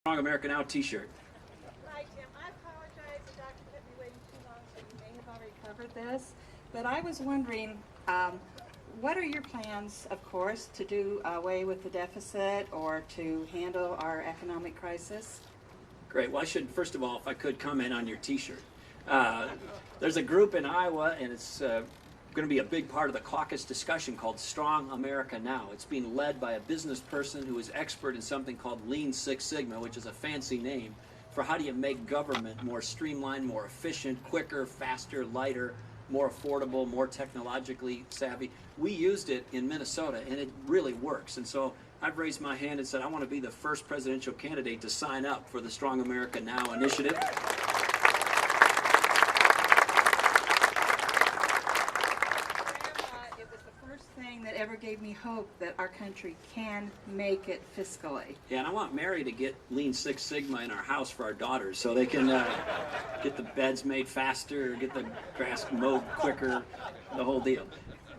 Strong America Now t-shirt. Hi, Tim. I apologize. The doctor kept me waiting too long, so you may have already covered this. But I was wondering, what are your plans, of course, to do away with the deficit or to handle our economic crisis? Great. Well, I should, first of all, if I could comment on your t-shirt. There's a group in Iowa, and it's going to be a big part of the caucus discussion called Strong America Now. It's being led by a business person who is expert in something called Lean Six Sigma, which is a fancy name for how do you make government more streamlined, more efficient, quicker, faster, lighter, more affordable, more technologically savvy. We used it in Minnesota, and it really works. And so I've raised my hand and said I want to be the first presidential candidate to sign up for the Strong America Now initiative. That ever gave me hope that our country can make it fiscally. Yeah, and I want Mary to get Lean Six Sigma in our house for our daughters so they can get the beds made faster, get the grass mowed quicker, the whole deal.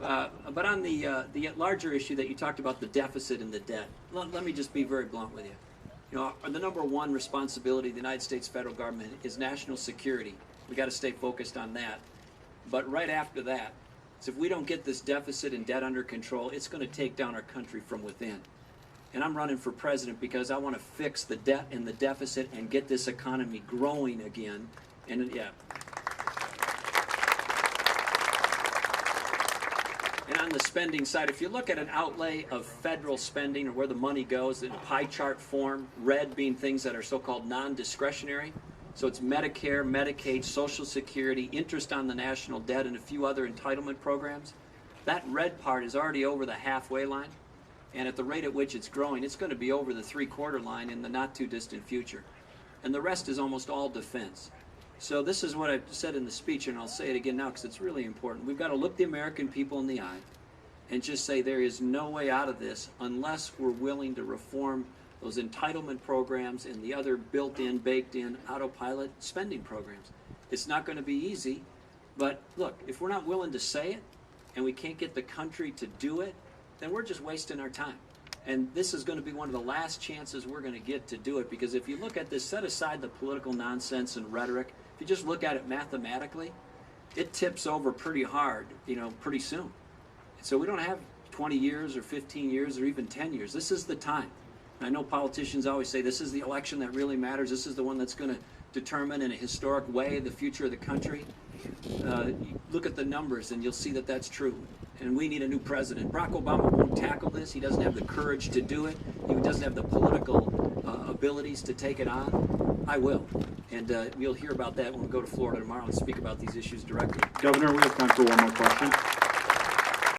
But on the larger issue that you talked about, the deficit and the debt, let me just be very blunt with you. You know, the number one responsibility of the United States federal government is national security. We got to stay focused on that. But right after that, so if we don't get this deficit and debt under control, it's going to take down our country from within. And I'm running for president because I want to fix the debt and the deficit and get this economy growing again. And yeah. And on the spending side, if you look at an outlay of federal spending or where the money goes in pie chart form, red being things that are so-called non-discretionary, so it's Medicare, Medicaid, Social Security, interest on the national debt, and a few other entitlement programs. That red part is already over the halfway line, and at the rate at which it's growing, it's going to be over the three-quarter line in the not-too-distant future. And the rest is almost all defense. So this is what I said in the speech, and I'll say it again now because it's really important. We've got to look the American people in the eye and just say there is no way out of this unless we're willing to reform those entitlement programs and the other built-in, baked-in autopilot spending programs. It's not going to be easy, but look, if we're not willing to say it and we can't get the country to do it, then we're just wasting our time. And this is going to be one of the last chances we're going to get to do it, because if you look at this, set aside the political nonsense and rhetoric, if you just look at it mathematically, it tips over pretty hard, pretty soon. So we don't have 20 years or 15 years or even 10 years. This is the time. I know politicians always say this is the election that really matters. This is the one that's going to determine in a historic way the future of the country. Look at the numbers and you'll see that that's true. And we need a new president. Barack Obama won't tackle this. He doesn't have the courage to do it. He doesn't have the political abilities to take it on. I will. And you'll hear about that when we go to Florida tomorrow and speak about these issues directly. Governor, we have time for one more question.